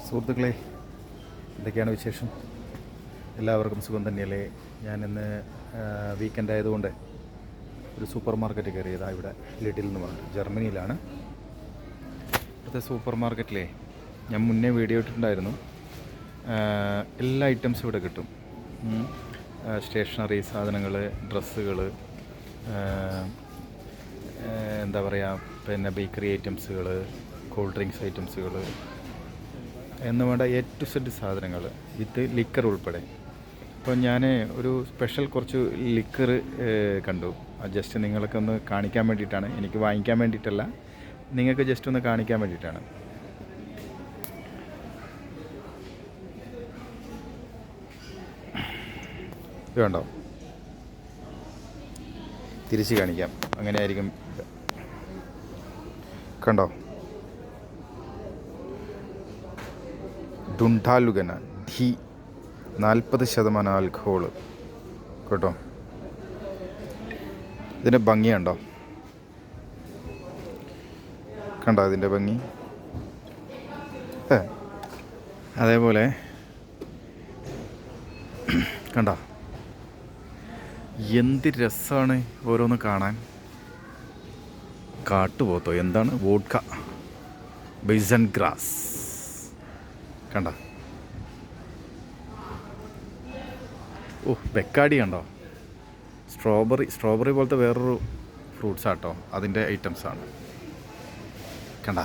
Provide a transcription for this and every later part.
സുഹൃത്തുക്കളെ, എന്തൊക്കെയാണ് വിശേഷം? എല്ലാവർക്കും സുഖം തന്നെയല്ലേ? ഞാനിന്ന് വീക്കെൻഡ് ആയതുകൊണ്ട് ഒരു സൂപ്പർ മാർക്കറ്റ് കയറിയതാണ്. ഇവിടെ ലിഡിൽ എന്ന് പറഞ്ഞിട്ട്, ജർമ്മനിയിലാണ്. ഇവിടുത്തെ സൂപ്പർ മാർക്കറ്റിലെ ഞാൻ മുന്നേ വീഡിയോ ഇട്ടിട്ടുണ്ടായിരുന്നു. എല്ലാ ഐറ്റംസും ഇവിടെ കിട്ടും. സ്റ്റേഷനറി സാധനങ്ങൾ, ഡ്രസ്സുകൾ, എന്താ പറയുക, പിന്നെ ബേക്കറി ഐറ്റംസുകൾ, കൂൾ ഡ്രിങ്ക്സ് ഐറ്റംസുകൾ എന്ന് വേണ്ട എ ടു സെഡ് സാധനങ്ങൾ വിത്ത് ലിക്കർ ഉൾപ്പെടെ. അപ്പോൾ ഞാൻ ഒരു സ്പെഷ്യൽ കുറച്ച് ലിക്കർ കണ്ടു. ജസ്റ്റ് നിങ്ങളൊക്കെ ഒന്ന് കാണിക്കാൻ വേണ്ടിയിട്ടാണ്, എനിക്ക് വാങ്ങിക്കാൻ വേണ്ടിയിട്ടല്ല, നിങ്ങൾക്ക് ജസ്റ്റ് ഒന്ന് കാണിക്കാൻ വേണ്ടിയിട്ടാണ്. ഇത് കണ്ടോ? തിരിച്ച് കാണിക്കാം, അങ്ങനെ ആയിരിക്കും. കണ്ടോ? ഡുണ്ടാലുഗന ധീ 40% ആൽക്കഹോള് കേട്ടോ. ഇതിൻ്റെ ഭംഗി കണ്ടോ? കണ്ടോ ഇതിൻ്റെ ഭംഗി? അതേപോലെ കണ്ടോ എന്ത് രസമാണ് ഓരോന്ന് കാണാൻ. കാട്ടുപോത്തോ എന്താണ്, വോഡ്ക, ബൈസൺ ഗ്രാസ് കണ്ടോ? ഓ, ബെക്കാടി കണ്ടോ? സ്ട്രോബെറി പോലത്തെ വേറൊരു ഫ്രൂട്ട്സ് ആട്ടോ, അതിൻ്റെ ഐറ്റംസാണ്. കണ്ട?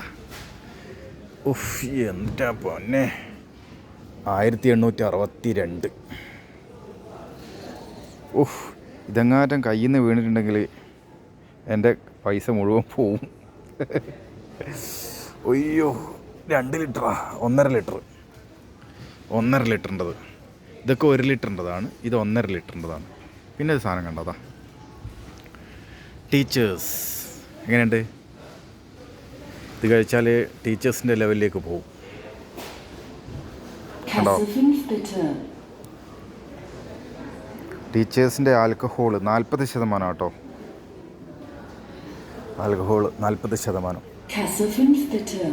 ഉഫ്, എന്താ പൊന്നെ, 1862. ഉഫ്, ഇതെങ്ങാറ്റം കയ്യിൽ നിന്ന് വീണിട്ടുണ്ടെങ്കിൽ എൻ്റെ പൈസ മുഴുവൻ പോവും. അയ്യോ, 2 ലിറ്ററാ, 1.5 ലിറ്റർ, 1.5 ലിറ്ററിൻ്റെത്. ഇതൊക്കെ 1 ലിറ്ററിൻ്റെതാണ്, ഇത് 1.5 ലിറ്ററിൻ്റെതാണ്. പിന്നെ ഒരു സാധനം കണ്ടതാ, ടീച്ചേഴ്സ്. എങ്ങനെയുണ്ട്? ഇത് കഴിച്ചാൽ ടീച്ചേഴ്സിൻ്റെ ലെവലിലേക്ക് പോകും. കണ്ടോ? ടീച്ചേഴ്സിൻ്റെ ആൽക്കഹോള് 40% കേട്ടോ. ആൽക്കഹോള് 40%. 7.49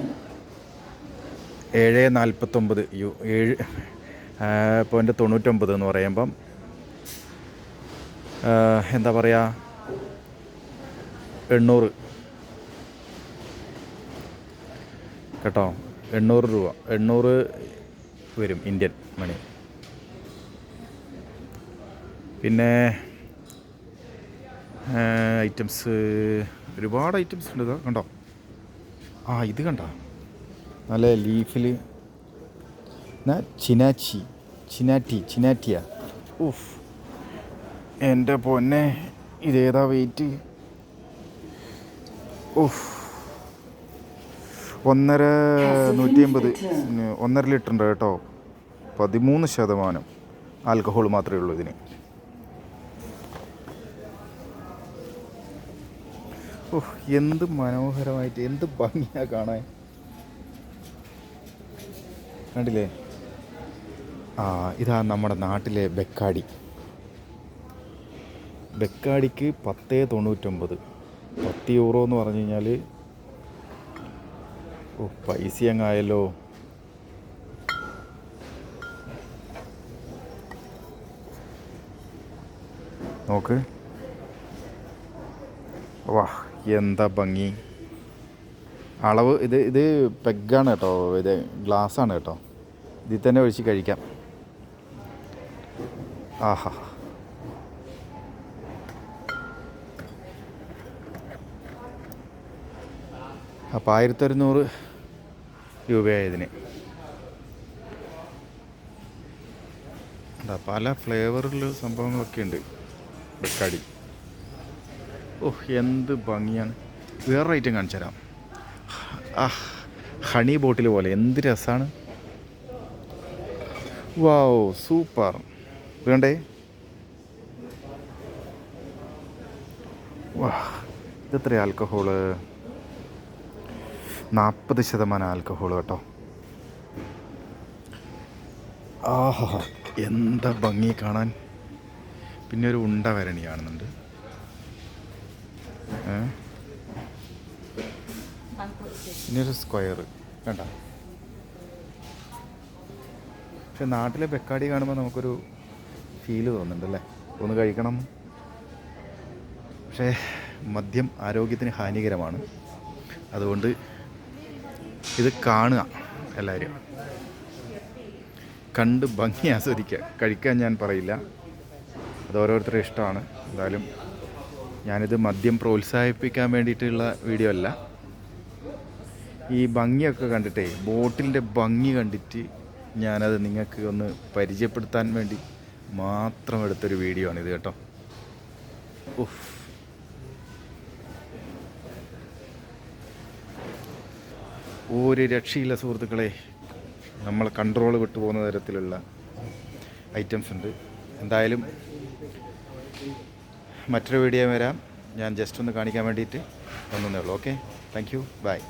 7.99 എന്ന് പറയുമ്പം എന്താ പറയുക, 800 കേട്ടോ. 800 രൂപ, 800 വരും ഇന്ത്യൻ മണി. പിന്നെ ഐറ്റംസ്, ഒരുപാട് ഐറ്റംസ് ഉണ്ട്. ഇതാ കണ്ടോ? ഇത് കണ്ടോ? നല്ല ലീഫിൽ ചിനാറ്റിയ. ഉഫ്, എൻ്റെ പൊന്നെ, ഇതേതാ വെയിറ്റ്? ഉഫ്, 150 1.5 ലിറ്ററിൻ്റെ കേട്ടോ. 13% ആൽക്കഹോൾ മാത്രമേ ഉള്ളൂ ഇതിന്. ഓഹ്, എന്ത് മനോഹരമായിട്ട്, എന്ത് ഭംഗിയാണ് കാണാൻ. കണ്ടില്ലേ? ഇതാ നമ്മുടെ നാട്ടിലെ ബെക്കാടി. ബെക്കാടിക്ക് 10.99, 10 യൂറോ എന്ന് പറഞ്ഞു കഴിഞ്ഞാൽ പൈസ അങ്ങായല്ലോ. നോക്ക്, വാ, എന്താ ഭംഗി. അളവ് ഇത് പെഗ്ഗാണ് കേട്ടോ, ഇത് ഗ്ലാസ്സാണ് കേട്ടോ. ഇതിൽ തന്നെ ഒഴിച്ച് കഴിക്കാം. ആഹാ, അപ്പോൾ 1100 രൂപയായതിന്. പല ഫ്ലേവറിൽ സംഭവങ്ങളൊക്കെ ഉണ്ട് ബെക്കാടി. എന്ത് ഭംഗിയാണ്. വേറൊരു ഐറ്റം കാണിച്ചു തരാം. ഹണി ബോട്ടിൽ പോലെ, എന്ത് രസമാണ്. വാവ്, സൂപ്പർ. വേണ്ടേ? വാ, ഇതെത്ര ആൽക്കഹോള്? 40% ആൽക്കഹോൾ കേട്ടോ. ആഹാ, എന്താ ഭംഗി കാണാൻ. പിന്നെ ഒരു ഉണ്ട വരണി കാണുന്നുണ്ട്. പിന്നെ ഒരു സ്ക്വയർ കണ്ട. പക്ഷെ നാട്ടിലെ ബെക്കാടി കാണുമ്പോൾ നമുക്കൊരു ഫീല് തോന്നുന്നുണ്ടല്ലേ, ഒന്ന് കഴിക്കണം. പക്ഷേ മദ്യം ആരോഗ്യത്തിന് ഹാനികരമാണ്. അതുകൊണ്ട് ഇത് കാണുക, എല്ലാവരും കണ്ട് ഭംഗി ആസ്വദിക്കുക. കഴിക്കാൻ ഞാൻ പറയില്ല, അത് ഓരോരുത്തരുടെ ഇഷ്ടമാണ്. എന്തായാലും ഞാനിത് മദ്യം പ്രോത്സാഹിപ്പിക്കാൻ വേണ്ടിയിട്ടുള്ള വീഡിയോ അല്ല. ഈ ഭംഗിയൊക്കെ കണ്ടിട്ടേ, ബോട്ടിലിൻ്റെ ഭംഗി കണ്ടിട്ട് ഞാനത് നിങ്ങൾക്ക് ഒന്ന് പരിചയപ്പെടുത്താൻ വേണ്ടി മാത്രം എടുത്തൊരു വീഡിയോ ആണിത് കേട്ടോ. ഉഫ്, ഒരു രക്ഷയില്ല സുഹൃത്തുക്കളെ. നമ്മൾ കൺട്രോൾ വിട്ടുപോകുന്ന തരത്തിലുള്ള ഐറ്റംസ് ഉണ്ട്. എന്തായാലും മറ്റൊരു വീഡിയോ വരാം. ഞാൻ ജസ്റ്റ് ഒന്ന് കാണിക്കാൻ വേണ്ടിയിട്ട് വന്നേ ഉള്ളൂ. Okay, thank you, by.